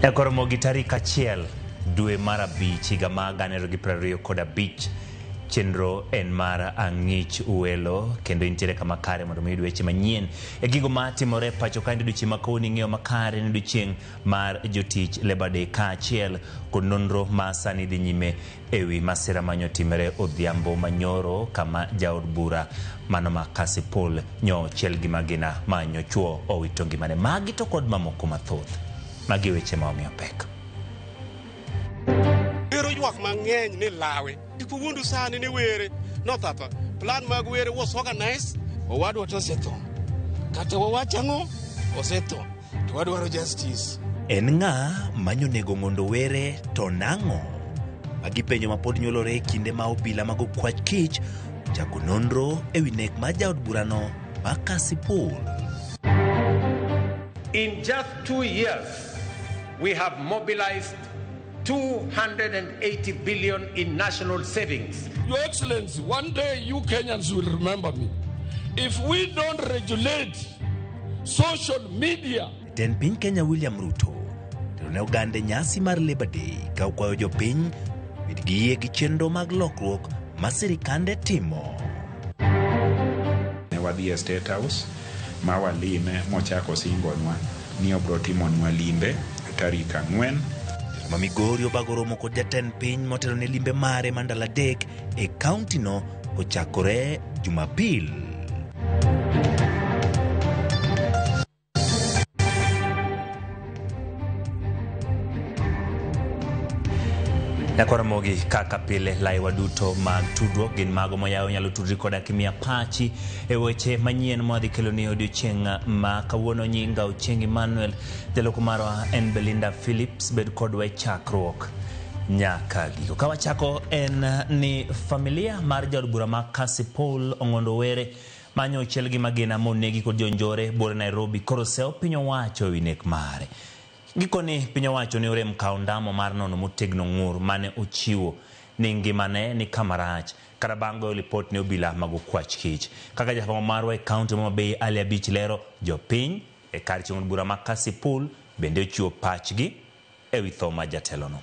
Ekoromogi tarik 1 dwe mar abich higa mar 2025 chenro en mar ang'ich uwelo kendo intiere kama kare mondo mi weche manyien e gigo matimore pacho ka ndiduchi makoni ng'eyo makare ndiduchieng mar jotich Labor Day kaachiel kod nonro ma sani dhi nyime ewi masira manyotimore odhiambo manyoro kama jaod bura mano ma Kasipul nyo chiel gi magina manyo chuo owito ngimane magi to kod mamoko mathoth magi weche maomiyo pek. Ywak mang'eny ni lawe ikuwundu sani ni were no tata plan mag were was organized owadwa to seto kata wawachang'o oseto to wadwaro justice. En ng'a manyo nego ng'ondo were to nang'o? Magi penjo ma pod nyolore kinde ma obila mag kwach kich chako nonro ewi nek ma jaod burano ma Kasipul. In just 2 years we have mobilized 280 billion in national savings. Your Excellency, one day you Kenyans will remember me. If we don't regulate social media. Den piny Kenya William Ruto ne ogande nyasi mar Labor Day ka okwayo jopiny bed gi yie gi chenro mag lokruok ma sirikande timo. Ne wadhi State House ma walime mochako singonwa ni obro timonwa limbe tarik 4. Mamigori obagoromo kod jatend piny motelo ne limbe mare mandala dek e kaunti no ochakore Jumapil. Nakoromogi kaka pile laiwa duto mag tudruok gin mago moyaw nyalo tudri koda kimia pachi e weche manyien modhi kelo ni odiochieng' ma kawuono nyinga Ochieng Emmanuel jalo kumarwa en Belinda Phillips bed kodwa chakruok nyaka giko kawa chako en ni familia mar jaod bura ma Kasipul ong'ondo were manyo chiel gi magina monegi kod jonjore bore Nairobi koro seo piny owacho ewi nek mare. Gikoni piny owacho ne orem kawo ndamo mar nono motegno ng'ur mane ochiwo ni ngimane ni kamarach kata bang' goyo lipot ne obila mag kwach kich. Kaka jafamo marwa e kaunti ma Homabay Ali Abich lero jopiny e kar chieng' bura ma Kasipul bende ochiwo pachgi ewi tho ma jatelono.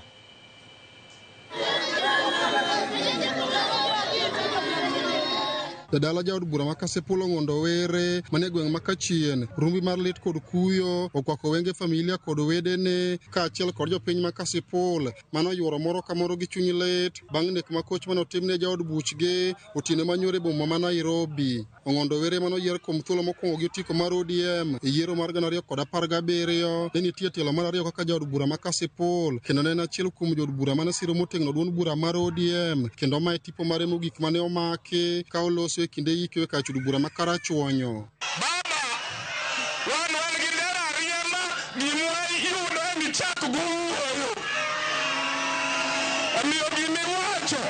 Jadala jaod bura ma Kasipul ong'ondo were mane gweng' ma Kachien rumbi mar lit kod kuyo okwako wenge familia kod wedene kaachiel kod jopiny ma Kasipul mano yuoro moro ka moro gi chuny lit bang' nek makoch mano timne jaod buchgi Otieno manyore boma ma Nairobi. Ong'ondo were mano yier kuom thuolo mokwongo gi otiko mar ODM e yiero mar 2017 ne nitie tielo mar ariyo kaka jaod bura ma Kasipul kendo ne en achiel kuom jood bura mane siro motegno duond bura mar ODM kendo ma e tipo mare mogik mane omaki ka oloso e kinde yike ka chudo bura ma Karachuonyo. Baba, wan gi lera riema gimwa yudo ni chak guoyo. Amiyo gimiwacho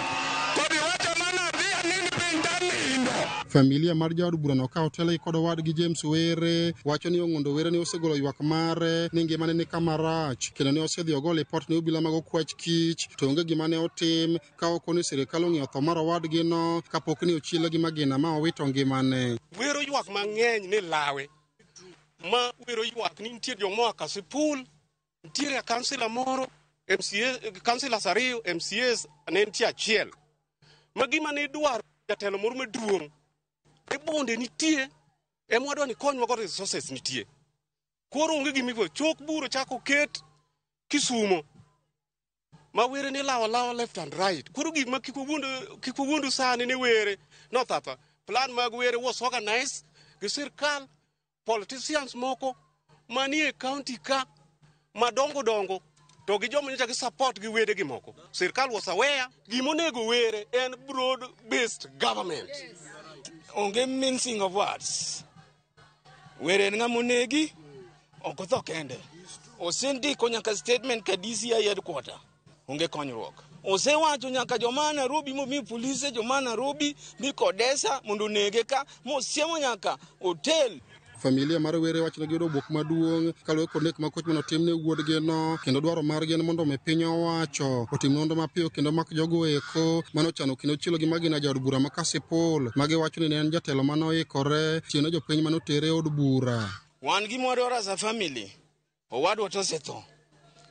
kod wacho mana dhi anini piny tanindo. Familia mar jaod bura no ka otelo kod wadgi James Were wacho ni ong'ondo were ne osegolo ywak mare ni ngimane ni kamarach kendo ne osedhi ogolo lipot ne obila mag kwach kich to onge gima ne otim ka okoni sirikal ong'iyo tho mar wadgi no kapok ni ochiele gi magina ma owito ngimane. Wero ywak mang'eny ni lawe ma wero ywak ni nitie joma Kasipul nitie kansila moro MCA kansila Sario MCAs ne nitie achiel ma gima ne dwaro jatelo moro maduong' e bonde nitie emwadwa ni konywa kod resources nitie koro onge gimigo chok buro chako ket Kisumo ma were ni lawa left and right koro gik ma kikuwundu sani ni were no tata plan mag were was organized gi sirkal politicians moko manie county ka madongo to gi joma nyocha gi support gi wede gi moko sirkal was aware gimonego were en broad based government. Onge mincing of words. Were ng'amonegi okotho kende. Osendiko nyaka statement ka DCI headquarter. Onge konyruok. Osewacho nyaka joma Nairobi momi polise joma Nairobi mi kodesa mondo nege ka mosiemo nyaka hotel. Familia mar were wacho ni giyudo bok maduong' kaluwore kod nek makoch mano timne wuodgi no kendo dwaro margi en mondo piny owacho otim nonro mapiyo kendo mak jogo eko mano chano kendo chielo gi magina jaod bura ma Kasipul magi wacho ni ne en jatelo mano oikore tieno jopiny mano tere od bura. Wan gi moro as a family owadwa to seto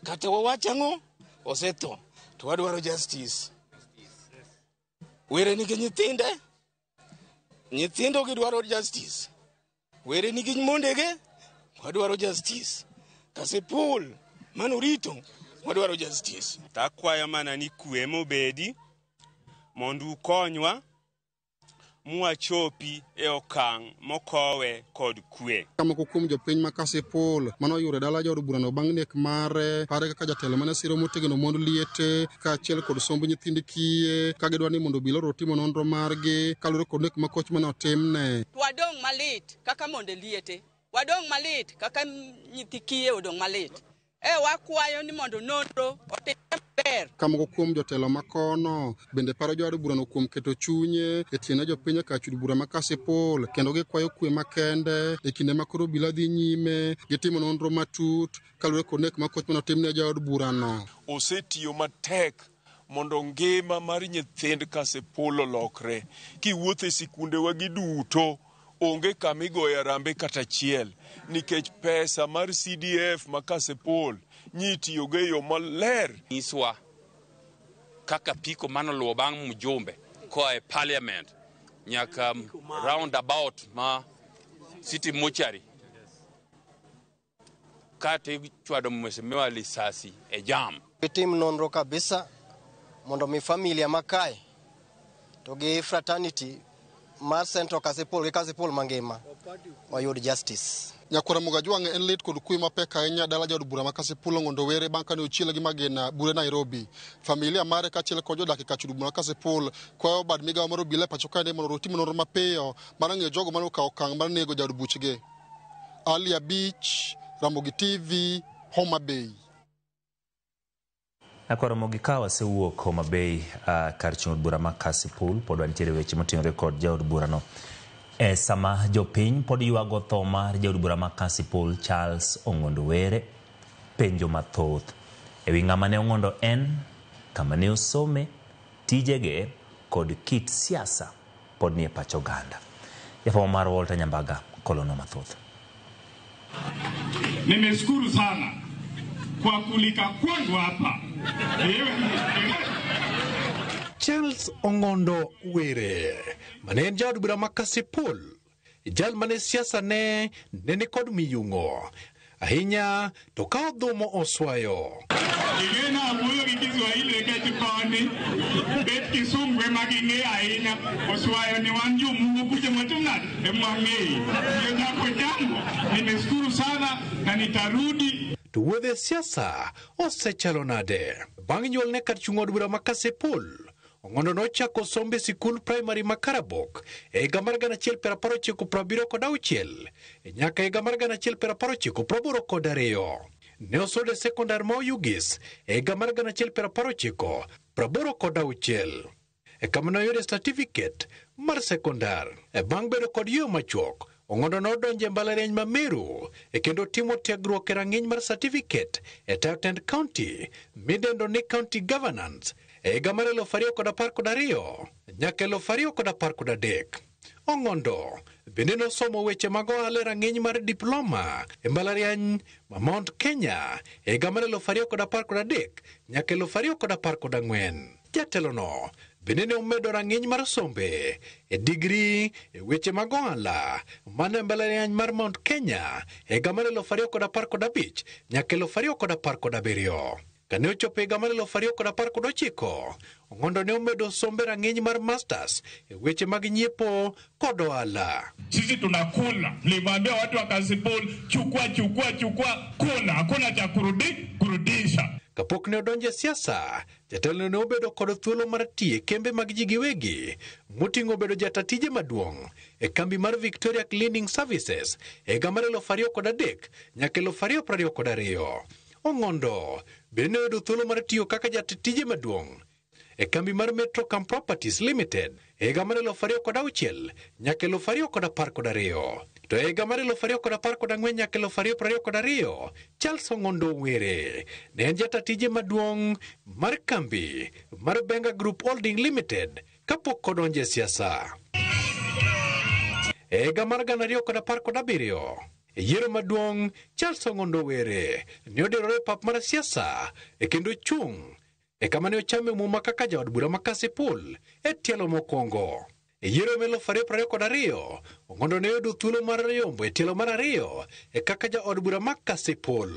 kata wawachang'o osetho to wadwaro justice. Were nigi nyithindo gidwaro justice. Were nigi mondege wadwaro justice. Kasipul manorito wadwaro justice. Takwayo mana ni kwe mobedi mondo ukonywa mwachopi e okang' mokowe kod kwe. Kamoko kuom jopiny ma Kasipul mano yure dala jood burano bang' nek mare pare kaka jatelo mane siro motegno mondo liete kaachiel kod somb nyithind kiye ka gidwa ni mondo obila otimo nonro margi kaluwore kod nek makoch mane otimne. Wadong' malit kaka mondo liete, wadong' malit kaka nyithi kiye odong' malit. Wakwayo ni mondo nonro otim maber. Kamoko kuom jotelo makono bende paro jood burano kuom keto chunye e tiende jopiny ka chud bura ma Kasipul kendo gikwayo kwe makende e kinde ma koro obila dhi nyime gitimo nonro matut kaluwore kod nek makoch mane otimne jood burano. Osetiyo matek mondo ngima mar nyithind Kasipul olokre. Kiwuotho e sikundewa giduto onge kamigoyo arambe kata achiel nikech pesa mar CDF ma Kasipul nyitiyogo e yo maler. Iswa kaka piko manoluwo bang' mjumbe koa e parliament nyaka roundabout ma city mortuary kate chwado mheshimiwa lisasi e jam. Tim nonro kabisa mondo mi familia makae to gi fraternity mar Central Kasipul gi Kasipul mangima oyud justice. Nyakora Mugajwang' en lit kod kwe mapek ahinya dala jood bura ma Kasipul Ong'ondo Were bang' kane ochiele gi magina bure Nairobi. Familia mare kaachiel kod jodak e kachud bura ma Kasipul kwayo bad migawo mar obila e pacho kae mondo otim nonro mapiyo mar ng'eyo jogo mane okawo okang' mar nego jaod buchgi. Ali Beach, Ramogi TV, Homa Bay. Nakoro Mogi ka wasewuok Homa Bay kar chung od bura ma Kasipul pod wantiere weche moting'ore kod jaod burano. Sama jopiny pod yuago tho mar jaod bura ma Kasipul Charles Ong'ondo Were penjo mathoth ewi ng'ama ne Ong'ondo en, kama ne osome, tijege kod kit siasa pod nie pacho oganda. Jafwambo mar Walter Nyambaga kolono mathoth. Nimeshukuru sana kwa kulika kwangu hapa. Charles Ong'ondo Were mane en jaod bura ma Kasipul, jal mane siasa ne nene kod miyung'o ahinya to ka odhumo oswayo. Igena abuyo gi Kiswahili nikech koni bet Kisumu ema ging'e ahinya oswayo ni wan jomugo kuja mwatumnade emwang'eyi. Nyako jambo nimeshukuru sana na nitarudi. To wuodhe siasa osechalo nade. Bang' nyuolne kar chung' od bura ma Kasipul, Ong'ondo nochako sombe sikul primary ma Karabok e higa mar 1976 nyaka higa mar 1982. Ne osodo e sekondar ma Oyugis e higa mar 1986 kama noyude certificate mar sekondar. Bang' bedo kod yo machuok, Ong'ondo nodonjo e mbalariany ma Meru kendo timo tiegruok e rang'iny mar certificate e Towtend County midendo ni County Governance e higa mar 2012 nyaka 2013. Ong'ondo bende nosomo weche mag ohala e rang'iny mar diploma e mbalariany ma Mount Kenya e higa mar 2013 nyaka 2014. Jatelono bende ne omedo rang'iny mar sombe e digri e weche mag ohala mane mbalariany mar Mount Kenya e higa mar 2015 nyaka 2017. Kane ochopo higa mar 2019, Ong'ondo ne omedo sombe rang'iny mar masters e weche mag nyiepo kod ohala. Sisi tunakula. Nilimwambia watu wa Kasipul chukua kula, hakuna cha kurudisha. Kapok ne odonje siasa, jatelo ne obedo kod thuolo mar tiye kembe mag ji giwegi, moting'o bedo jatatije maduong' e kambi mar Victoria Cleaning Services e higa mar 2003 nyaka 2022. Ong'ondo bende ne oyudo thuolo mar tiyo kaka jatatije maduong' e kambi mar Metrocam Properties Limited e higa mar 2006 nyaka 2012. To e higa mar 2014 nyaka 2022, Charles Ong'ondo Were ne en jatatije maduong' mar kambi mar Benga Group Holding Limited kapok odonje siasa. E higa mar 2017, Yiero maduong' Charles Ong'ondo Were ne odirore pap mar siasa kendo chung' kama ne ochame muma kaka jaod bura ma Kasipul tielo mokwongo. Yiero melo 2022 Ong'ondo ne oyudo thuolo mar yombo tielo mar ariyo kaka jaod bura ma Kasipul.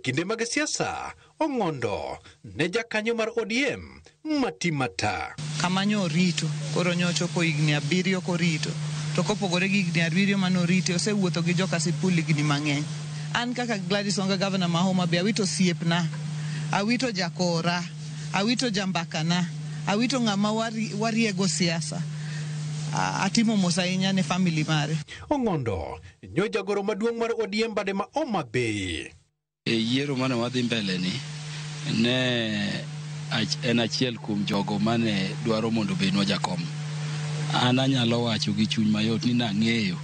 Kinde mag siasa Ong'ondo ne jakanyo mar ODM Matimata. Kamanyo orito koro nyochopo higni 7 korito to kopogore gi higni 7 manorite osewuotho gi joka Kasipul higni mang'eny. An kaka Gladys Wanga gavana ma Homa Bay awito siepna, awito jakora, awito jambakana, awito ng'ama wariego siasa. Atimo mos ahinya ne family mare. Ong'ondo nyo jagoro maduong' mar ODM bade ma Homa Bay. Yiero mane wadhi mbele ni ne en achiel kuom jogo mane dwaro mondo benwa jakom. An anyalo wacho gi chuny mayot ni nang'eyo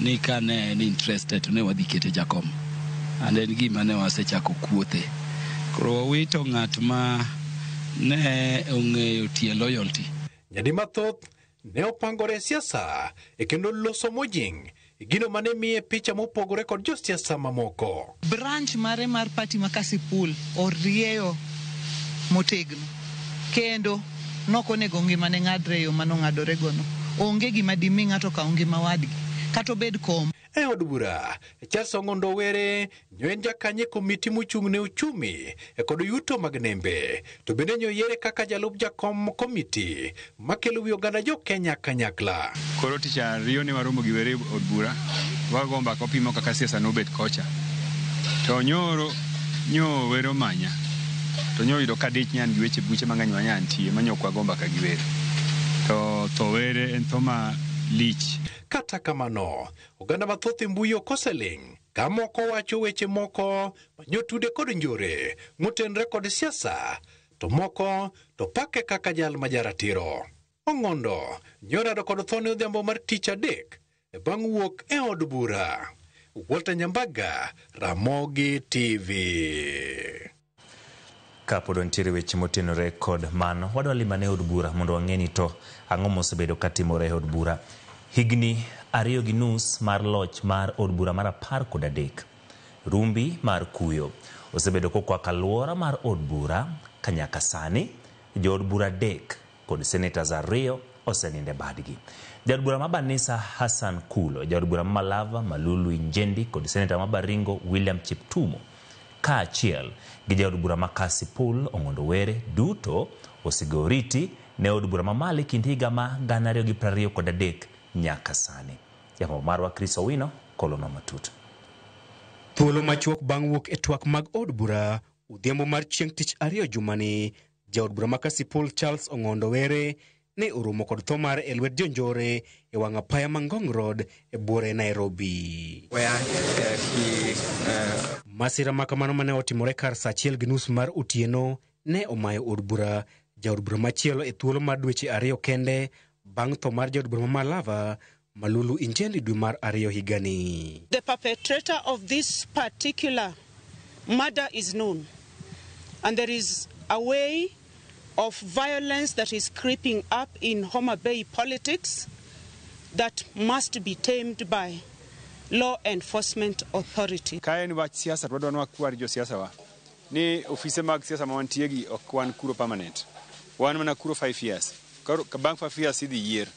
ni ka ne en interested to ne wadhi kete jakom. And en gima ne wasechako kuothe. Koro wawito ng'at ma ne ong'eyo tie loyalty. Nyadi mathoth ne opangore siasa kendo loso mojing gino mane miye picha mopogore kod josiasa mamoko. Branch mare mar party ma Kasipul orieyo motegno kendo nokonego ngimane ng'adre yo manong'adore gono. Onge gima dimi ng'ato ka ngima wadgi kata obed kom. Od bura Charles Ong'ondo Were nyo en jakanye komiti mochung' ne uchumi kod yuto mag nembe, to bende nyoyiere kaka jalup jakom komiti makelo wi oganda jo Kenya kanyakla. Koro tich ariyo ne waromo gi Were od bura wagomba kopimo kaka siasa nobet kocha to nyoro nyo Were manya to nyo yudo kadich nyan gi weche buche mang'eny manyantie manyo kwa gomba ka gi Were to Were en thoma lich. Kata kamano oganda mathoth mbui okoseling ka moko wacho weche moko manyotude kod njore motenre kod siasa to moko to pake kaka jal majaratiro. Ong'ondo nyorado kod thone odhiambo mar tich adek bang' wuok od bura. Walter Nyambaga, Ramogi TV. Kapod ntiere weche motenore kod mano wadwa limane od bura mondo wang'eni to ang'o mosebedo katimore od bura. Higni 2.5 mar loch mar od bura mar 13 rumbi mar kuyo osebedo kokwako aluora mar od bura kanyaka sani jood bura 3 kod senators 2 oseninde badgi. Jaod bura ma Banisa Hassan Kulo, jaod bura ma Malava Malulu Injendi kod senator ma Baringo William Chiptumo kaachiel gi jaod bura ma Kasipul Ong'ondo Were duto osigoriti ne od bura ma Mali kind higa ma 2023 nyaka sani. Jamo marwa Chris Owino kolono matut. Thuolo machuok bang' wuok twak mag od bura udhiambo mar chieng' tich ariyo jumani, jaod bura ma Kasipul Charles Ong'ondo Were ne orumo kod tho mar lwet jonjore wang' apaya ma Ngong Road buore Nairobi. Masira makamano mane otimore kar saa 1:30 mar otieno ne omayo od bura. Jaod bura machielo thuolo mar dweche 2 kende bang' tho mar jaod bura ma Malava Malulu Injendi dwe mar 2 higani. The perpetrator of this particular murder is known, and there is a way of violence that is creeping up in Homa Bay politics that must be tamed by law enforcement authority. Kaen wach siasa twadwa wakwar jo siasa wa ni ofise mag siasa ma wantie gi ok wan kuro permanent. Wan mana kuro 5 years. Ka bang' 5 years idhi yier.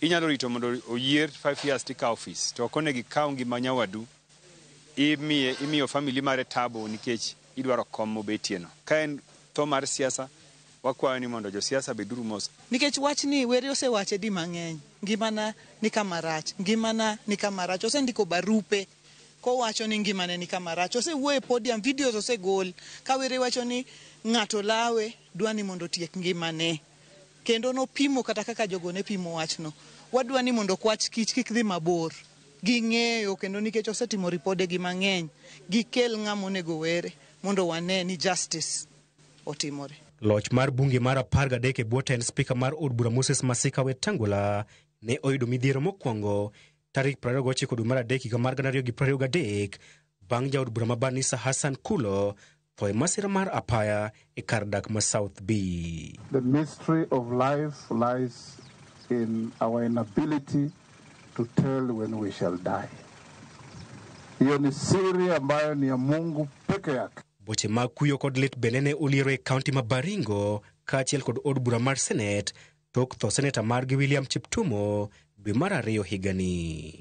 Inyalo rito mondo oyier 5 years tika office. To okone gi kawo ngima nyawadu imiyo family mare tabo nikech idwaro kom mobetieno. Kaen tho mar siasa wakwayo ni mondo jo siasa beduru mos. Nikech wachni Were osewache di mang'eny. Ngimana ni kamarach, ngimana ni kamarach. Osendiko barupe kowacho ni ngimane ni kamarach. Osewuoyo e podium, videos osegol ka Were wacho ni ng'ato lawe dwani mondo tiek ngimane. Kendo no pimo kata kaka jogo ne pimo wachno. Wadwa ni mondo kwach kich kik dhi mabor. Ging'eyo kendo nikech osetimo ripode gi mang'eny. Gikel ng'amo nego Were mondo wane ni justice otimore. Loch mar bunge mar 13 bwo tend spika mar od bura Moses Masika Wetangula ne oyudo midhiero mokwongo tarik 29 dwe mar 3 higa mar 2023 bang' jaod bura ma Banisa Hassan Kulo tho e masira mar apaya e kar dak ma South B. The mystery of life lies in our inability to tell when we shall die. Hiyo ni siri ambayo ni ya Mungu peke yake. Boche mag kuyo kod lit benene uliero e kaunti ma Baringo kaachiel kod od bura mar Senate tok tho seneta margi William Cheptumo dwe mar 2 higani.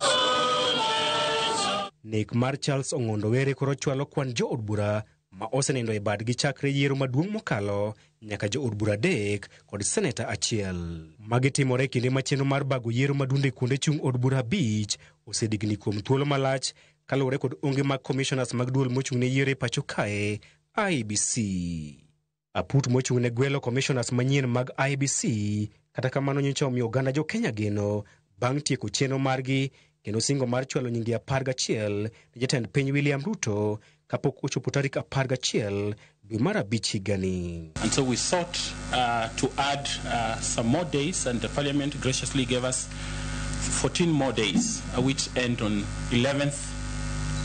Nek mar Charles Ong'ondo Were koro chwalo kwan jo od bura ma osenindo e badgi chakre yiero maduong' mokalo nyaka jo od bura 3 kod seneta 1. Magi timore kinde machielo mar bago yiero madunde kuonde chung' od bura 5 osedigni kuom thuolo malach kaluwore kod onge mag commissioners mag duol mochung' ne yiero e pacho kae IEBC. Aput mochung' ne gwelo commissioners manyien mag IEBC kata kamano nyocha omiyo oganda jo Kenya geno bang' tieko chenro margi kendo singo mar chwalo nyingi 11 ne jatend piny William Ruto kapok ochopo tarik 11 dwe mar 5 higani. And so we sought to add some more days, and the Parliament graciously gave us 14 more days, which end on 11th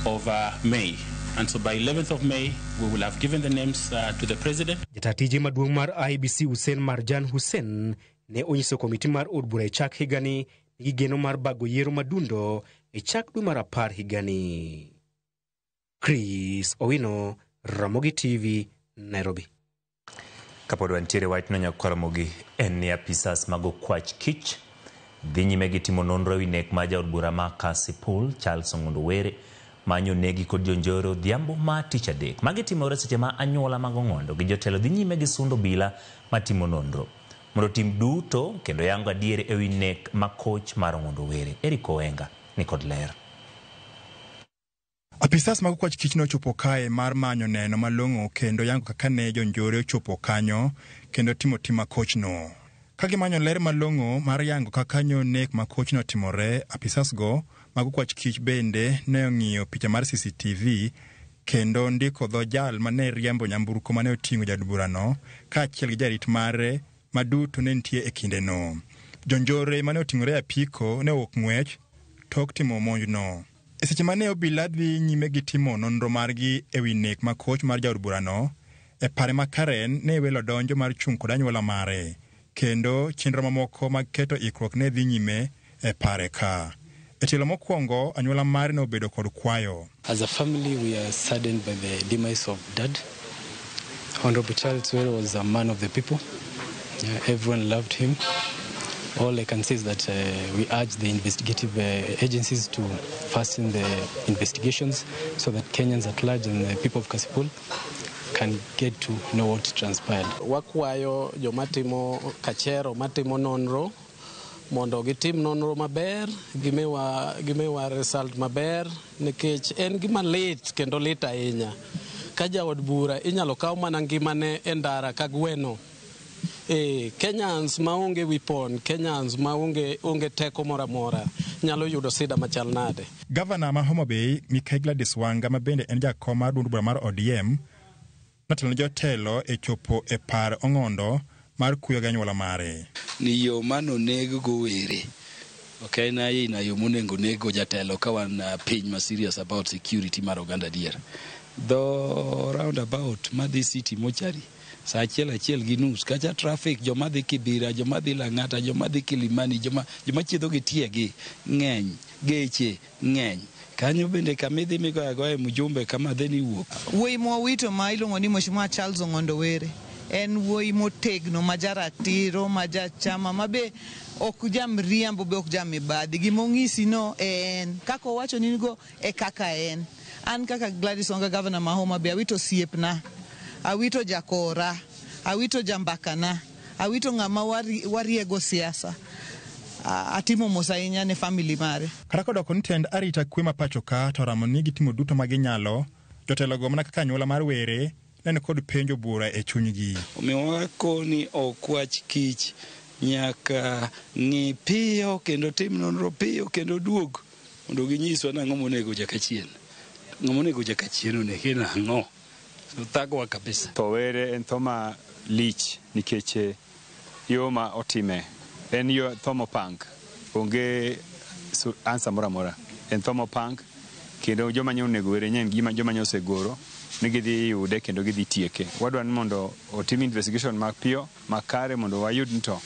of May. And so by 11th of May, we will have given the names to the President. Jatatije maduong' mar IEBC Hussein Marjan Hussein ne onyiso komiti mar od bura e chak higani gi geno mar bago yiero madundo e chak dwe mar 10 higani. Chris Owino, Ramogi TV, Nairobi. Kapod wantiere wach nonya Ramogi en ni apisas mag okwach kich dhi nyime gi timo nonro wi nek ma jaod bura ma Kasipul Charles Ong'ondo Were manyo negi kod jonjoro dhiambo ma tich adek. Magi timore seche ma anyuola mag Ong'ondo gi jotelo dhi nyime gi sundo bila matimo nonro mondo tim duto kendo yango adier e wi nek ma koch mar Ong'ondo Were. Eric Owenga ni kod ler. Apisas mag okwach kich nochopo kae mar manyo neno malong'o kendo yango kaka ne jonjore ochopo kanyo kendo timo tima koch no. Kagi manyo ler malong'o mar yango kaka nyo nek ma koch no timore, apisas go mag okwach kich bende ne ong'iyo picha mar CCTV kendo ndiko dho jal mane riembo nyamburko mane oting'o jadbura no kaachiel gi jarit mare maduto ne nitie e kinde no. Jonjore mane oting'ore apiko ne owuok ng'wech tok timo monj no. E seche mane obila dhi nyime gi timo nonro margi e wi nek ma koch mar jaod bura no, e pare ma Karen ne welo donjo mar chung' kod anyuola mare kendo chenro mamoko mag keto ikruok ne dhi nyime e pare ka. E tielo mokwongo anyuola mare ne obedo kod kwayo. As a family, we are saddened by the demise of Dad. Honorable Charles Were was a man of the people. Everyone loved him. All I can say is that we urge the investigative agencies to fasten the investigations so that Kenyans at large and the people of Kasipul can get to know what transpired. Wakwayo jomatimo kachero matimo nonro mondo gitim nonro maber, gimewa result maber nikech en gima lit kendo lit ahinya. Ka jaod bura inyalo kaw mana ngimane e ndara ka gweno. Kenyans maonge wipon, Kenyans maonge teko mora nyalo yudo sida machal nade. Governor ma Homa Bay Mikael Gladys Wanga mabende en jakom mar duond bura mar ODM natelo jotelo e chopo e par Ong'ondo mar kuyo ganyuola mare. Ni yo mano nego go Were. Okay, na yo monengo nego jatelo ka wan piny ma serious about security mar oganda dier. Though roundabout Madhi City mochari sa achiel gi nus kacha traffic joma dhi Kibira, joma dhi Lang'ata, joma dhi Kilimani, joma chiedho gi tiegi ng'eny, geche ng'eny. Kanyo bende kamidhi migoya mjumbe kama dheni wuok. Wuoyi mowito ma iluongo ni Mheshimiwa Charles Ong'ondo Were en wuoyi motegno ma jaratiro ma jachama mabe ok jam riambo be ok jam mibadhi. Gimong'isi no en kaka owacho ni go e kaka en. An kaka Gladys Wanga governor ma Homa Bay awito siepna, awito jakora, awito jambakana, awito ng'ama wariego siasa. Atimo mos ahinya ne family mare. Kata kodoko ni tend arita kwe ma pacho ka to ramo ni gitimo duto ma ginyalo, jotelo go mana kaka anyuola mar Were nene kod penjo bura e chunygi. Omiyo wakoni okwach kich nyaka ng'i piyo kendo tim nonro piyo kendo duog mondo ginyiswa nang'o monego jakachien. Ng'omonego jakachien onege nang'o. So thagwa kabisa. To Were en thoma lich nikech yo ma otime. En yo thomo punk. Onge ansa mora. En thomo punk kendo joma nyo onego Were nyen gima joma nyo osegoro ne gidhi yude kendo gidhi tieke. Wadwa ni mondo otim investigation mapiyo makare mondo wayud nto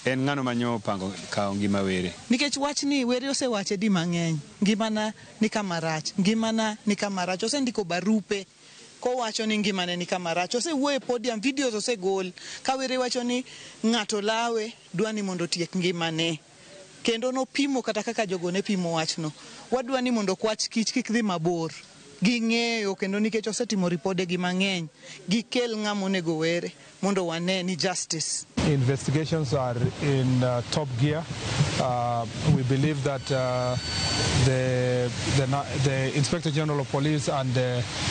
En ng'ano manyo pango kawo ngima were. Nikech wachni were osewache di mang'eny. Ngimana ni kama rach. Ngimana ni kama rach. Osendiko barupe kowacho ni ngimane ni kama rach. Osewuoyo e podium, videos osegol ka were wacho ni ng'ato lawe dwani mondo tiek ngimane. Kendo nopimo kata kaka jogo ne pimo wachno. Wadwani mondo kwach kich kik dhi mabor. Ging'eyo kendo nikech osetimo ripode gi mang'eny. Gikel ng'amonego were mondo wane ni justice. Investigations are in top gear. We believe that the Inspector General of Police and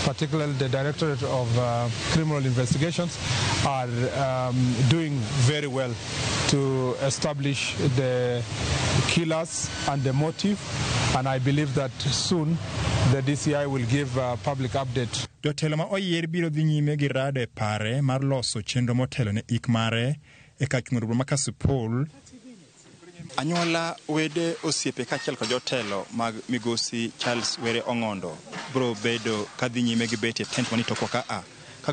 particularly the Directorate of Criminal Investigations are doing very well to establish the killers and the motive, and I believe that soon the DCI will give a public update. Jotelo ma oyier biro dhi nyime gi rado e pare mar loso chenro motelo ne ik mare e kar ng'ado bura ma Kasipul. Anyuola, wede, osiepe kaachiel kod jotelo mag migosi Charles Were Ong'ondo biro bedo kadhi nyime gi bet e tent manitoko ka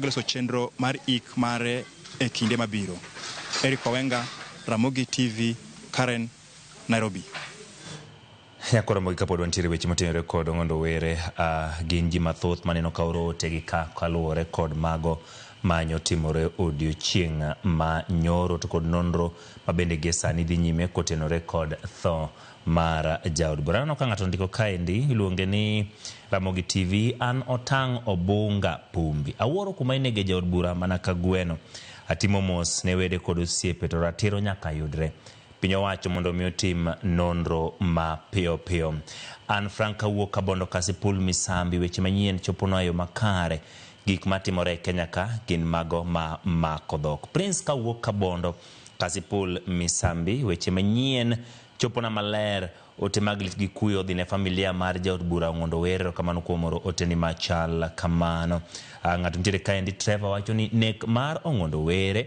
giloso chenro mar ik mare e kinde mabiro. Eric Owenga, Ramogi TV, Karen, Nairobi. Yakora mogi kapod wantiere weche motenore kod Ong'ondo Were, gin ji mathoth maneno ka orote gi kaluwore kod mago manyo timore odiochieng' ma nyoro to kod nonro ma bende gi sani dhi nyime kotenore kod tho mar jaod bura. Ka ng'ato ndiko kaendi iluonge ni Ramogi TV, an otang' obunga Pumbi. Awuoro kuma inege jaod bura mana ka gweno. Atimo mos ne wede kod osiepe to ratiro nyaka yudre. Piny owacho mondo mi otim nonro ma piyo piyo. An Frank Kawuok Kabondo, Kasipul, Misambi. Weche manyien chopo no ayo makare. Gik matimore e Kenya ka gin mago ma mako dhok. Prince Kawuok Kabondo, Kasipul, Misambi. Weche manyien chopo na maler. Ote maglit gi kuyo dhine familia mar jaod bura Ong'ondo Were kamano kuomoro ote ni machal kamano. Ng'ato ntiere kaendi Trevor wacho ni nek mar Ong'ondo Were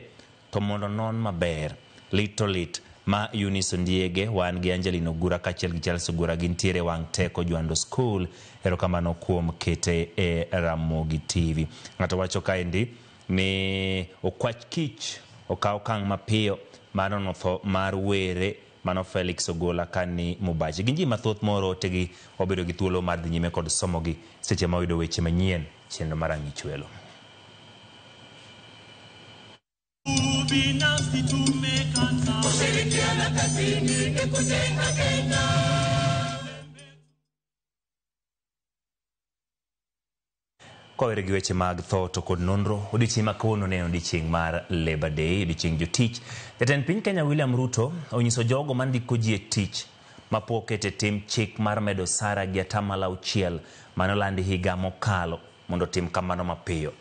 to mondo non maber. Lit ma Eunice Ondiege, wan gi Angelina Ogura kachiel gi Charles Ogura gintiere wang' teko Jwando School. Erokamano kuom kete e Ramogi TV. Ng'ato wacho kaendi ni okwach kich okaw okang' mapiyo mar nono tho mar Were mano Felix Ogola kani Mubachi. Gin ji mathoth moro tegi obedo gi thuolo mar dhi nyime kod somogi seche ma oyudo weche manyien chenro mar Ang'ich Welo. Kowere gi weche mag tho to kod nonro, odiochieng' ma kawuono ne en odiochieng' mar Labour Day, odiochieng' jotich. Jatend piny Kenya William Ruto onyiso jogo mandiko ji e tich mapok okete tim chik mar medo osara gi 6% manolandi higa mokalo mondo tim kamano mapiyo.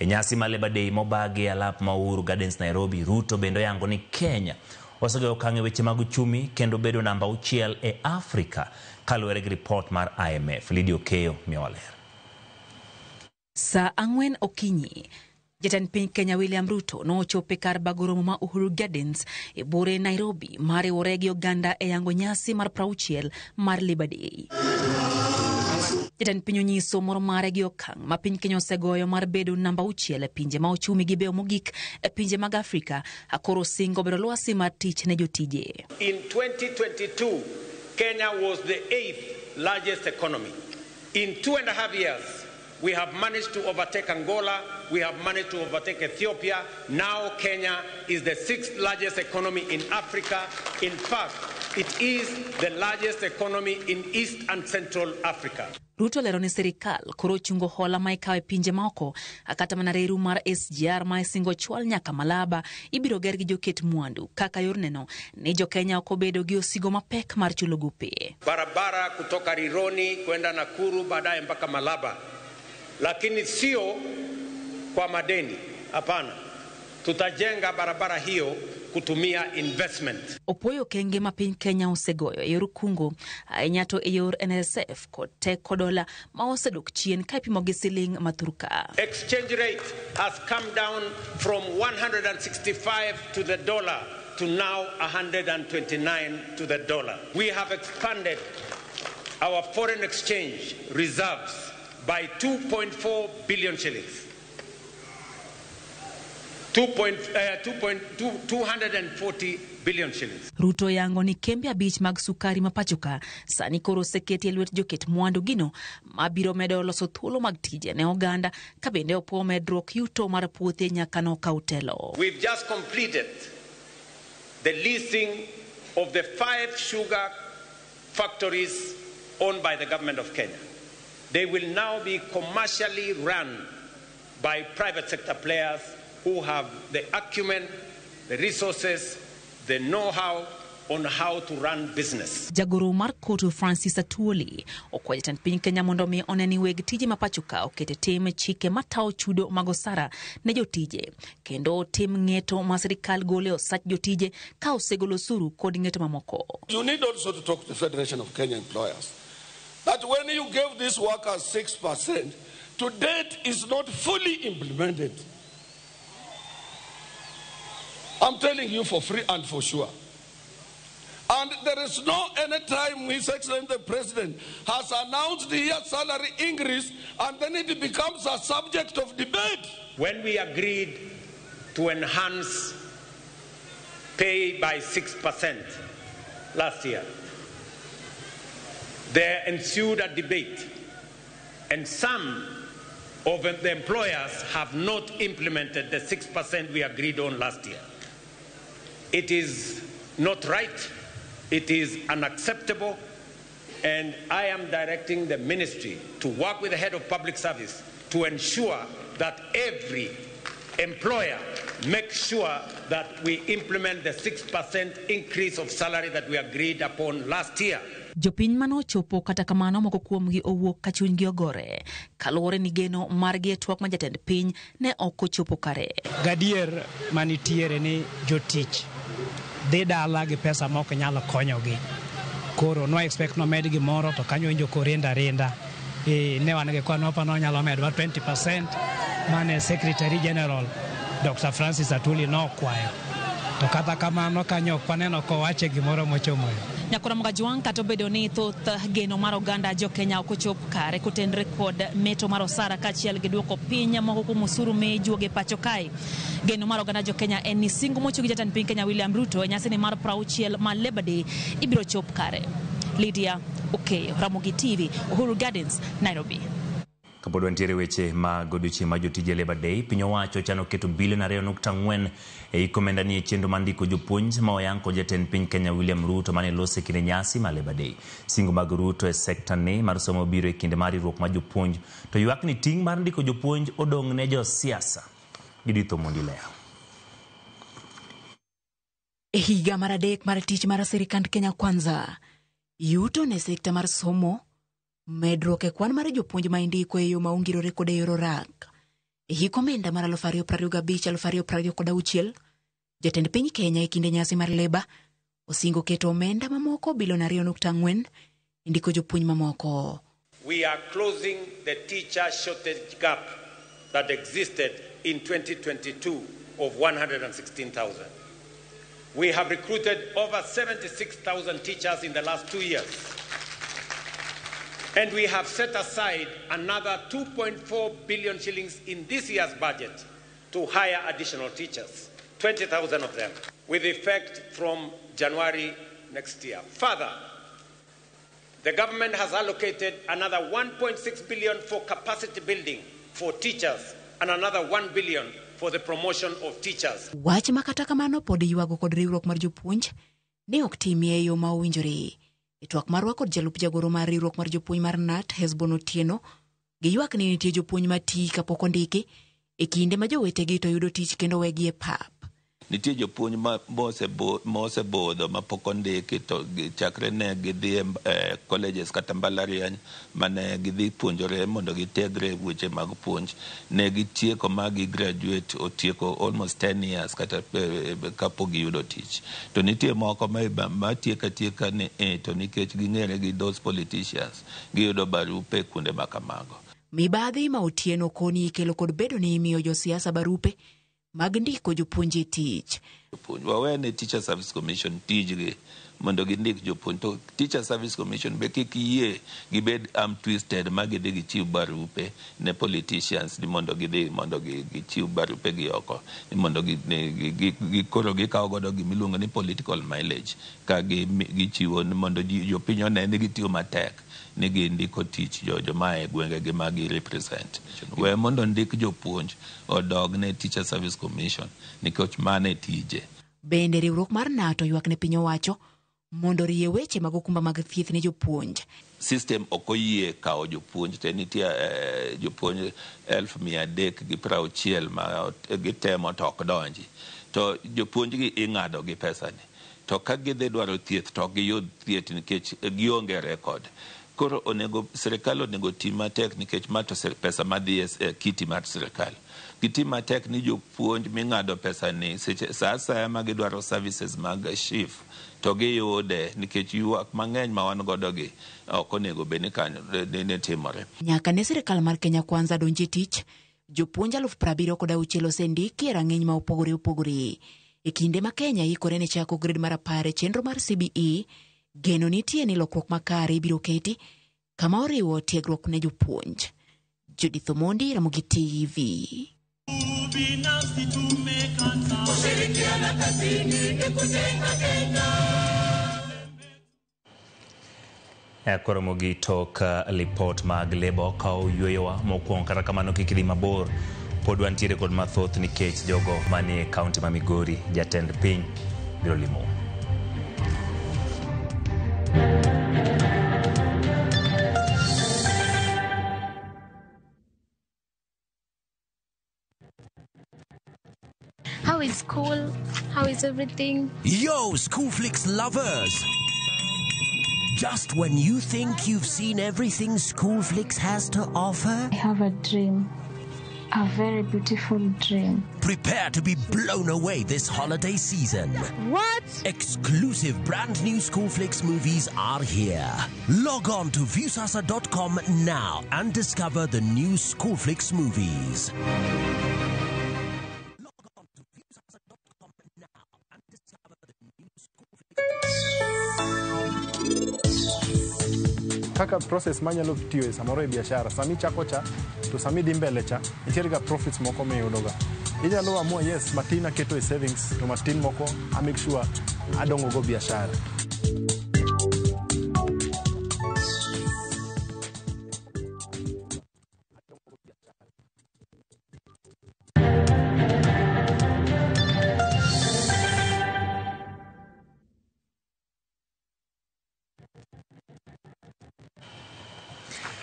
E nyasi ma Labour Day mobagi alap ma Uhuru Gardens Nairobi, Ruto bendo yango ni Kenya osegoyo okang' e weche mag uchumi kendo bedo namba 6 e Afrika kaluwore gi report mar IMF. Lydia Okeyo miyowaler. Sa 4 okinyi, jatend piny Kenya William Ruto nochopo kar bagoromo ma Uhuru Gardens e bure Nairobi mar riwore gi oganda e yango nyasi mar 60 mar Labour Day. Jatend piny onyiso moro mare gi okang' ma piny Kenya osegoyo mar bedo namba 6 e pinje ma ochumi gi beyo mogik e pinje mag Afrika, akoro singo bedo lwasi mar tich ne jotije. In 2022, Kenya was the 8th largest economy. In 2.5 years, we have managed to overtake Angola, we have managed to overtake Ethiopia. Now Kenya is the 6th largest economy in Africa. In fact, it is the largest economy in East and Central Africa. Ruto lero ni serikal koro chungo hola ma ikawe pinje maoko, akata mana reru mar SGR ma isingo chwal nyaka Malaba ibiro ger gi joket mwandu kaka yorneno ni jo Kenya ok obedo gi osigo mapek mar chulo gope. Barabara kutoka Rironi kwenda Nakuru baadaye mpaka Malaba, lakini sio kwa madeni. Hapana, tutajenga barabara hiyo kutumia investment. Opoyo kenge ma piny Kenya osegoyo e yor kungo, ainyato e yor NSF kod teko dola ma osedok chien ka ipimo gi siling maturka. Exchange rate has come down from 165 to the dollar to now 129 to the dollar. We have expanded our foreign exchange reserves by 2.4 billion shillings. 240 billion shillings. Ruto yango ni kembe abich mag sukari mapachoka sani koro seketi elwet joket mwandu gino mabiro medo loso thuolo mag tije ne oganda kabende opo medruok yuto mar puothe nyaka no kautelo. We've just completed the leasing of the 5 sugar factories owned by the government of Kenya. They will now be commercially run by private sector players who have the acumen, the resources, the know-how on how to run business. Jagoro mar kotu Francis Atuoli okwayo tan piny Kenya mondo mi oneni weg tije mapachoka okete tim chike matao chudo magosara ne jotije kendo tim ng'eto ma sirikal gole osach jotije ka osegolo suru kod ng'eto mamoko. You need also to talk to the Federation of Kenya Employers that when you gave these workers 6%, to date is not fully implemented. I'm telling you for free and for sure. And there is no any time His Excellency the President has announced the year salary increase and then it becomes a subject of debate. When we agreed to enhance pay by 6% last year, there ensued a debate, and some of the employers have not implemented the 6% we agreed on last year. It is not right, it is unacceptable, and I am directing the ministry to work with the head of public service to ensure that every employer makes sure that we implement the 6% increase of salary that we agreed upon last year. Jopiny mano chopo kata kamano moko kuomgi owuok ka chunygi ogore kaluwore ni geno margi e twak ma jatend piny ne ok ochopo kare. Gadier manitiere ni jotich dhi dala gi pesa ma ok nyalo konyogi. Koro no expect no med gimoro to kanyo winjo korenda ne wan gi kwan opa no nyalo medwa 20% mane Secretary General Dr. Francis Atuoli no kwayo. To kata kamano kanyo paneno ko wache gimoro mochomo. Nyakora Mgajwang kata bedo ni thoth geno mar oganda jo Kenya ok ochop kare kotenre kod meto mar osara kachiel gi duoko piny moko kuom osuru mijuoge pacho kae. Geno mar oganda jo Kenya en ni singo mochugi jatend piny Kenya William Ruto e nyasi ni mar 60 mar Labour Day ibiro chop kare. Lydia Okeyo, Ramogi TV, Uhuru Gardens, Nairobi. Kapod wantiere weche mag odiochieng' ma jotije Labour Day, piny owacho chano keto bilion 2.4 e ikomenda ni chenro mandiko jopuonj ma oyanko jatend piny Kenya William Ruto mane lose kinde nyasi ma Labour Day. Singo mag Ruto e sekta ni mar somo biro e kinde mar riwruok ma jopuonj to ywak ni ting' mar ndiko jopuonj odong' ne josiasa. Giditho Mondilea. E higa mar adek mar tich mar sirikand Kenya Kwanza, yuto ne sekta mar somo medruok e kwan mar jopuonj ma indiko e yo ma ongirore kod e yor orak. E hik omenda mar 2025-2026, jatend piny Kenya e kinde nyasi mar Labour osingo keto omenda mamoko bilion 2.4 indiko jopuonj mamoko. We are closing the teacher shortage gap that existed in 2022 of 116,000. We have recruited over 76,000 teachers in the last 2 years. And we have set aside another 2.4 billion shillings in this year's budget to hire additional teachers, 20,000 of them, with effect from January next year. Further, the government has allocated another 1.6 billion for capacity building for teachers and another 1 billion for the promotion of teachers. Wach makata kamano pod ywago kod riwruok mar jopuonj ne ok timie e yo ma owinjore. E twak marwa kod jalup jagoro mar riwruok mar jopuonj mar NAT Hesbon Otieno giywak ni nitie jopuonj mati kapok ondiki e kinde ma jowetegi to yudo tich kendo wegi e pap. Nitie jopuonj mosebodho mapok ondiki to chakre ne gidhi colleges kata mbalariany mane gidhi puonjore mondo gitegre weche mag puonj. Ne gitieko magi graduate otieko almost 10 years kata kapok giyudo tich. To nitie moko matieka ni to nikech ging'ere gi those politicians giyudo barupe kuonde makamago. Mibadhi ma Otieno koni ikelo kod bedo ni imiyo josiasa barupe mag ndiko jopuonje tich. Wawene Teacher Service Commission tijgi mondo gindik jopuonj to Teacher Service Commission be kik yie gibed twisted ma gidhi gichiw barupe ne politicians ni mondo gichiw barupe gi oko ni mondo koro gikawo godo gimiluongo ni political mileage ka gichiwo ni mondo jopiny one ni gitiyo matek ni gindiko tich joma e gwengegi ma gi represent. We mondo ndik jopuonj odog ne Teacher Service Commission nikech mane tije. Bende riwruok mar NATO ywak ne piny owacho mondo rie weche mag okumba mag thieth ne jopuonj. System okoyie kawo jopuonj te nitie jopuonj 360,000 ma gitemo to ok donji. To jopuonj gi ing'ado gi pesa ni. To ka gidhi dwaro thieth to giyud thieth nikech gionge rekod. Koro sirikal onego tim matek nikech mato pesa madhi kiti mar sirikal. Kiti matek ni jopuonj ming'ado pesa ni sa asaya ma gidwaro services mag SHIF to giyude nikech ywak mang'eny ma wan godo gi ok onego bed ni kanyo ne timore. Nyaka ne sirikal mar Kenya Kwanza donji tich, jopuonj 76,000 osendiki e rang'iny ma opogore opogore. E kinde ma Kenya ikore ne chako grade mar 10 chenro mar CBE, geno nitie ni lokruok makare ibiro keti kama oriwo tiegruok ne jopuonj. Judith Omondi, Ramogi TV. Koromogi tok lipot mag lebo kao yuewa mokwongo kata kamano kikidhi mabor pod wantiere kod mathoth nikech jogo manie kaunti ma Migori jatend piny biro limo. How is school? How is everything? Yo, Schoolflix lovers! Just when you think you've seen everything Schoolflix has to offer, I have a dream. A very beautiful dream. Prepare to be blown away this holiday season. What? Exclusive brand new Schoolflix movies are here. Log on to viewsasa.com now and discover the new Schoolflix movies. Kaka process manyalo tiyo e samoro e biashara sami chako cha to sami dhi mbele cha nitiere ga profits moko miyudoga. Inyalo amua yes matin aketo e savings to matin moko I make sure adongo go biashara.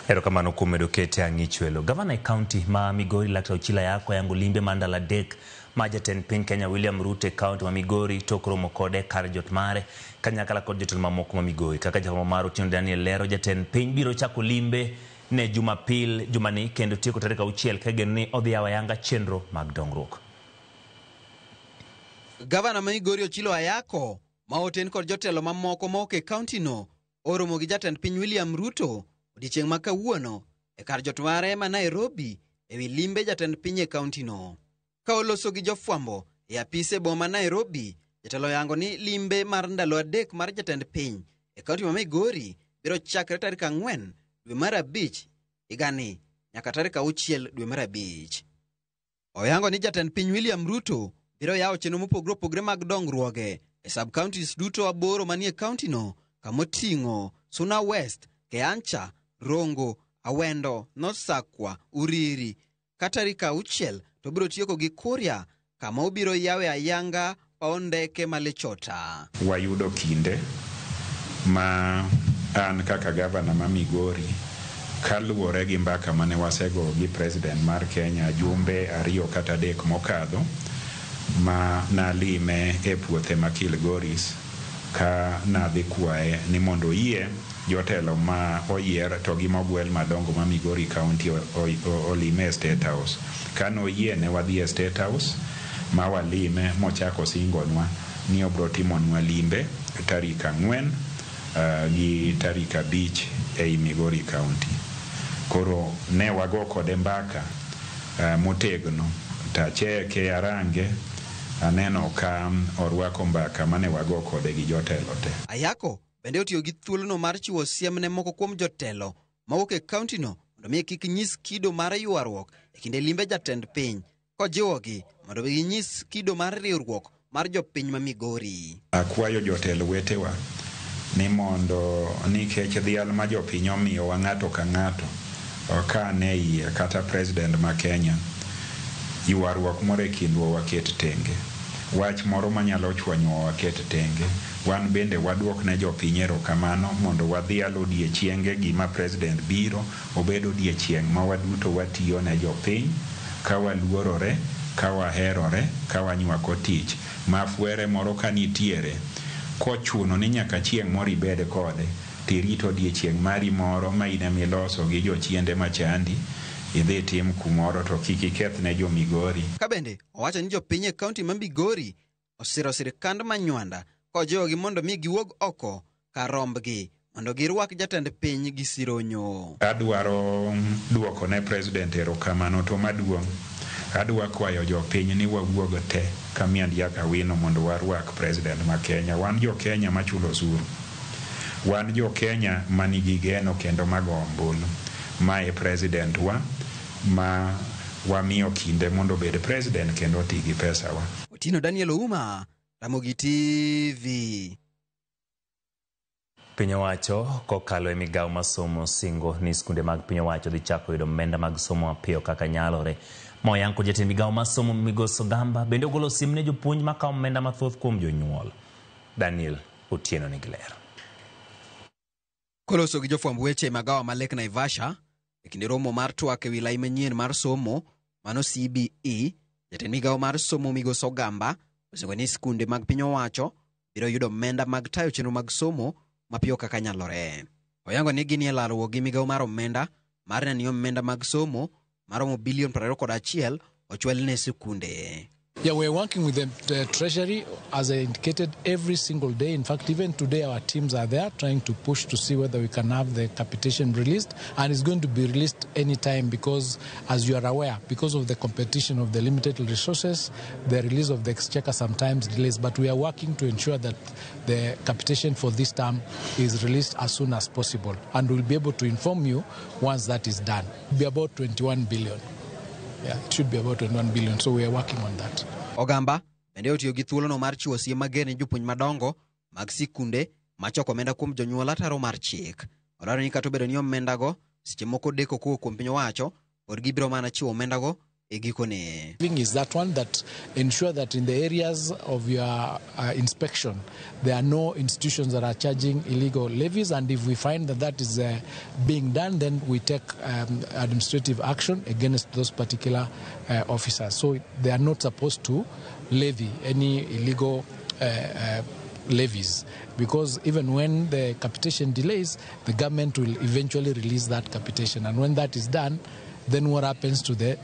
Erokamano kuom medo kete ang'ichwelo. Gavana e kaunti ma Migori Laktar Ochila Ayako yango limbe mandala adek ma jatend piny Kenya William Ruto e kaunti ma Migori tok romo kode kar jot mare kanyakla kod jotelo mamoko ma Migori. Kaka jafwambo mar Otieno Daniel lero, jatend piny biro chako limbe ne Jumapil jumani kendo tieko tarik 6 ka geno ni odhi yawo ayanga chenro mag dongruok. Gavana ma Migori Ochilo Ayako ma oten kod jotelo mamoko moko e kaunti no oromo gi jatend piny William Ruto odiechieng' ma kawuono e kar jot mare ma Nairobi ewi limbe jatend piny e kaunti no. Ka oloso gi jofwambo e apise boma Nairobi, jatelo yango ni limbe mar ndalo 3 mar jatend piny e kaunti ma Migori biro chakre tarik 4 dwe mar 5 higani nyaka tarik 6 dwe mar 5. Oyango ni jatend piny William Ruto biro yawo chenro mopogore opogore mag dongruoge e sub counties duto 8 manie kaunti no kamoting'o Suna West, Keancha, Rongo, Awendo, North Sakwa, Uriri. Katarika 6 to biro tieko gi Kuria kama obiro yawe ayanga paondeke malechota. Wayudo kinde ma an kaka gavana ma Migori kaluwore gi mbaka mane wasego gi president mar Kenya jumbe 2 kata 3 mokadho ma nalime e puothe ma Kilgoris ka nadhi kwaye ni mondo yie jotelo ma oyier to gi mogwel madongo ma Migori County olime State House. Kano yie ne wadhi e State House ma walime mochako singonwa ni obro timonwa limbe tarik 4 gi tarik 5 e Migori County. Koro ne wago kode mbaka motegno tacheke arange aneno ka orwako mbaka mane wago kode gi jotelo te. Ayako bende otiyo gi thuolono mar chiwo siem ne moko kuom jotelo mawuok e kauntino mondo mi kik nyis kido mar ywaruok e kinde limbe jatend piny, kojiwogi mondo ginyis kido mar riwruok mar jopiny ma Migori. Akwayo jotelo wetewa ni mondo nikech dhial ma jopiny omiyowa ng'ato ka ng'ato ka ne iye kata president ma Kenya, ywaruok moro e kindwa waket tenge, wach moro manyalo chwanyowa waket tenge, wan bende waduok ne jopiny erokamano mondo wadhial odiechienge gima president biro obed odiechieng' ma waduto watiyo ne jopiny ka waluorore, ka waherore, ka wanywako tich. Mafwere moro ka nitiere kochuno ni nyaka chieng' moro ibed kode, tirito odiechieng' mari moro ma in emiloso gi jochiende machandi, idhi tim kumoro to kik iketh ne jo Migori. Ka bende owacho ni jopiny e kaunti ma Migori osiro sirkand manywanda kojiwogi mondo mi giwuog oko kar rombgi mondo girwak jatend piny gi sironyo. Adwaro duoko ne president erokamano to maduong'. Adwa kwayo jopiny ni wawuog te kamiand yaka wino mondo warwak president ma Kenya. Wan jo Kenya machulo osuru, wan jo Kenya manigi geno kendo mago ombulu ma e president wa ma wamiyo kinde mondo bed president kendo ti gi pesa wa. Otino Daniel Ouma, Ramogi TV. Piny owacho kokalo e migawo masomo singo ni skunde mag piny owacho dhi chako yudo omenda mag somo mapiyo kaka nyalore. Moyanko jatend migawo masomo Migosi Ogamba bende ogolo sim ne jopuonj makawo omenda mathoth kuom jonyuol. Daniel Otieno nigi ler. Koloso gi jofwamb weche magawa ma Lake Naivasha e kinde romo mar twak e wilai manyien mar somo mano CBE, jatend migawo mar somo Migosi Ogamba osingo ni skunde mag piny owacho biro yudo omenda mag tayo chenro mag somo mapiyo kaka nyalore. Oyango ni gini e lalruok gi migawo mar omenda mar neno ni omenda mag somo maromo bilion 21 ochwel ne sikunde. Yeah, we're working with the Treasury, as I indicated, every single day. In fact, even today, our teams are there trying to push to see whether we can have the capitation released. And it's going to be released anytime because, as you are aware, because of the competition of the limited resources, the release of the exchequer sometimes delays. But we are working to ensure that the capitation for this term is released as soon as possible. And we'll be able to inform you once that is done. It'll be about 21 billion. Yeah, it should be about 21 billion, so we are working on that. Ogamba bende otiyo gi thuolono mar chiwo siem mager ne jopuonj madongo mag sikunde machoko omenda kuom jonyuol ataro mar chik. Odwaro ni kata obedo ni omendago seche moko deko kowuok kuom piny owacho, pod gibiro mana chiwo omendago e gikone. Is that one that ensure that in the areas of your inspection there are no institutions that are charging illegal levies, and if we find that that is being done, then we take administrative action against those particular officers. So they are not supposed to levy any illegal levies, because even when the capitation delays, the government will eventually release that capitation, and when that is done, then what happens to the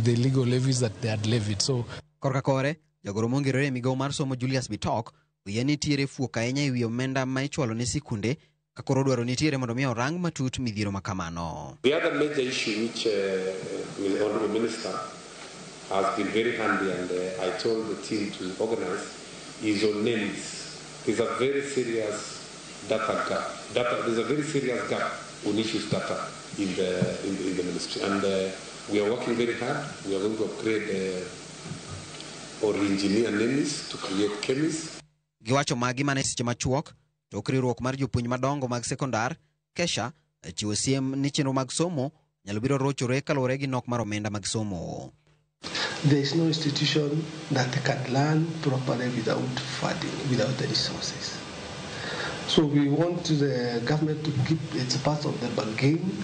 illegal levies that they had levied. So korka kore jagoro mongirore migawo mar somo Julius Bitok oye nitiere fuok ahinya ewi omenda ma ichwalo ne sikunde ka koro dwaro nitiere mondo mi orang matut midhiero makamano. The other major issue which the Honorable Minister has been very handy, and I told the team to organize, is on names. There's a very serious data gap. There's a very serious gap on issues data in the ministry, and we are working very hard. We are going to upgrade or engineer names to create chemists. Giwacho magi mane seche machuok to kriruok mar jopuonj madongo mag sekondar Kesha chiwo siem ni chenro mag somo nyalo biro rochore kalore gi nok mar omenda mag somo. There is no institution that can learn properly without funding, without the resources. So we want the government to keep its part of the bargain,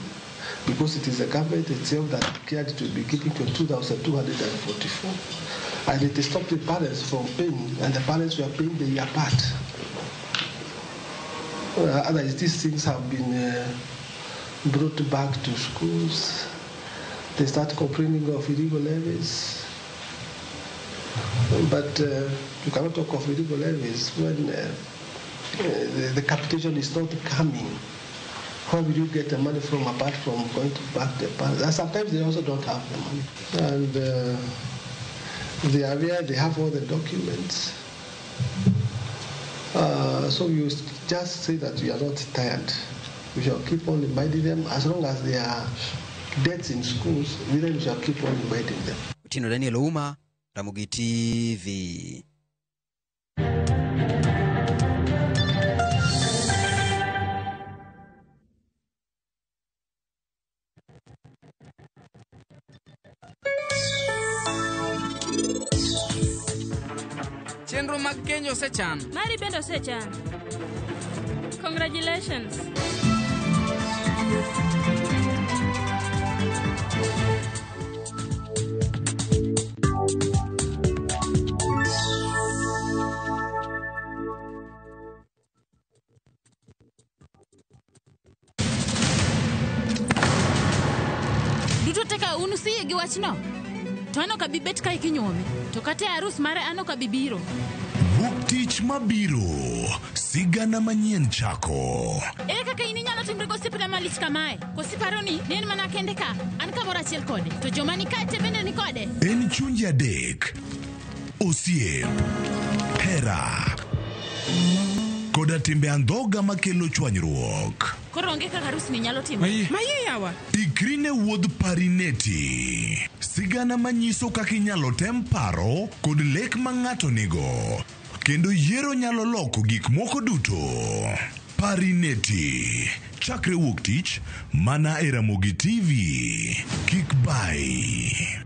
because it is the government itself that declared it will be giving to 2,244. And it stopped the parents from paying, and the parents were paying the year part. Otherwise, these things have been brought back to schools. They start complaining of illegal levies. But you cannot talk of illegal levies when the capitation is not coming. Where will you get the money from apart from going to back the parents? And sometimes they also don't have the money. And They are aware, they have all the documents. So you just say that you are not tired. We shall keep on inviting them as long as they are dates in schools. We shall keep on inviting them. Tino Daniel Ouma, Ramogi TV. Chenro mag Kenya osechan. Mari bende osechan. Congratulations. Duto teka unusi gi wachno. To ano kabibet ka ikinyuome. To kate arus mare ano kabibiro. Wuktich mabiro. Sigana manyien chako. Ere kaka ininyalo timre gosipna malich kamae. Kosiparo ni nen mana kende ka. An kamoro achiel kode. To joma ni kate bende ni kode. En chunje adek. Osiep. Hera. Koda timbe andhoga makelo chwanyruok. Koro onge kaka arus ni nyalo timo. Maye yawa. Ikrine wuodh Parineti. Sigana manyiso kaka inyalo tem paro kod lek ma ng'ato nigo. Kendo yiero nyalo loko gik moko duto. Parineti. Chakre wuok tich mana e Ramogi TV. Kik bai.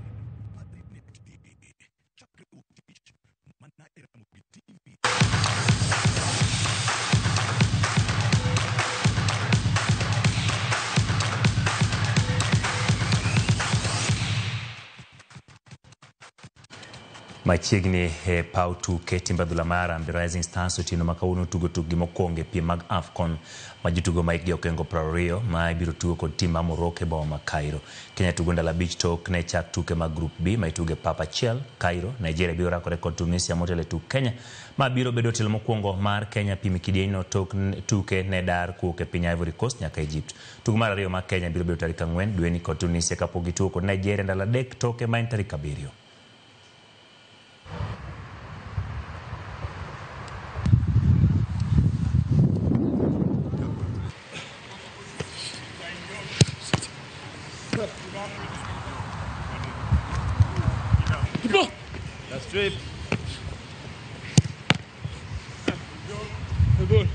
Machiegni e pau tuke timbe adhula mar The Rising Stars otieno makawuono tugo tukgi mokwongo e piem mag AFCON ma jotugo maikgi okengo 20 ma ibiro tugo kod tim ma Morocco e boma ma Cairo. Kenya tugo ndalo 5 tok ne chak tuke mag Group B ma itugo e pap achiel Cairo. Nigeria biro rakore kod Tunisia motelo e tuk Kenya ma biro bedo telo mokwongo mar Kenya piem kidieny tok tuke ne dar kuok e piny Ivory Coast nyaka Egypt. Tugo mar ariyo ma Kenya biro bedo tarik 4 dwe ni kod Tunisia kapok gitugo kod Nigeria ndalo 3 toke ma en tarik 7. That's straight. Good.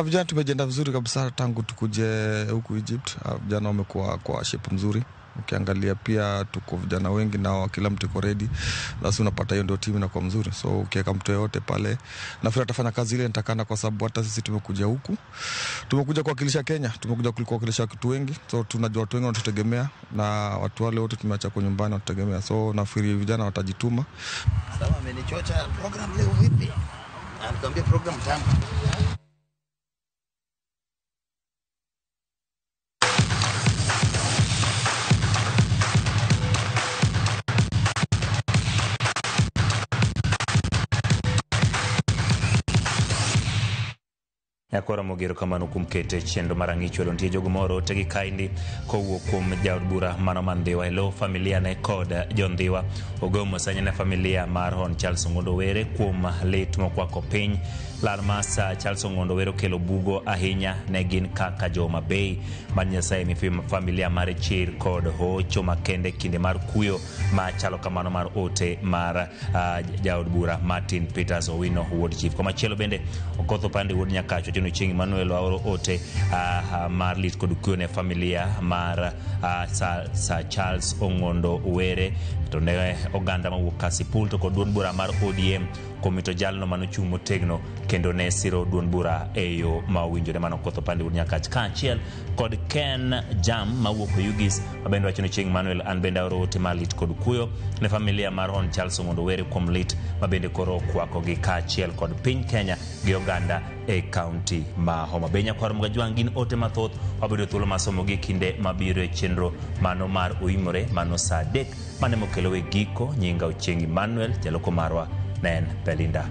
Vijana tumejiandaa vizuri kabisa tangu tukuje huku Egypt. Vijana wamekuwa kwa shape mzuri. Ukiangalia pia tuko vijana wengi na kila mtu iko ready. Basi unapata hiyo ndio timu inakuwa mzuri. So ukiweka mtu yote pale nafikiri atafanya kazi ile nitakana, kwa sababu hata sisi tumekuja huku. Tumekuja kuwakilisha Kenya, tumekuja kuwakilisha watu wengi. So tunajua watu wengi wanatutegemea na watu wale wote tumeacha kwa nyumbani wanatutegemea. So nafikiri vijana watajituma. Sawa, amenichocha program leo vipi? Alikwambia program tamu. Yakora mogero kamano kum kete chendo marang'icho lontie jogo moro tegi kaindi kowuok kuom jaod bura mano mandhiwa elo familia ne kod jondhiwa ogomo sanya na familia mar Hon Charles Ngondo Were kuom lit mokwako piny. Lar masa Charles Ngondo Were kelo bugo ahinya ne gin kaka joma bei man Nyasaye mi familia mar chir kod hocho makende kinde mar kuyo ma chalo kamano mar ote mar jaod bura Martin Peters Owino wuod chief. Koma chielo bende okotho pande wuod Nyakacho Tino Ching Manuel Aoro ote mar lit kod kuyo ne familia mar Sir Charles Ngondo Were to ne oganda mawuok Kasipul to kod duond bura mar ODM komito jalno manochung' motegno kendo ne siro duond bura e yo mawinjore mano kotho pande wuod Nyakach kaachiel kod Ken Jam mawuok Ugis mabende wacho ni Ching Manuel an bende aoro ote mar lit kod kuyo ne familia mar Hon Charles Ngondo Were kuom lit mabende koro kwako gi kaachiel kod piny Kenya gi oganda e kaunti ma Homa Bay. Nyakwar Mgajwang' gin ote mathoth wabedo thuolo masomo gi kinde mabiro e chenro mano mar Uimore mano saa 3 mane mokelo kelowe giko nyinga Ochieng Emmanuel jaloko marwa ne en Belinda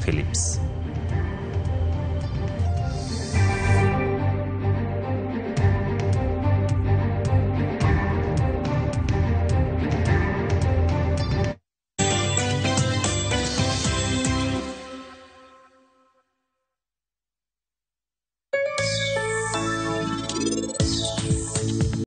Phillips.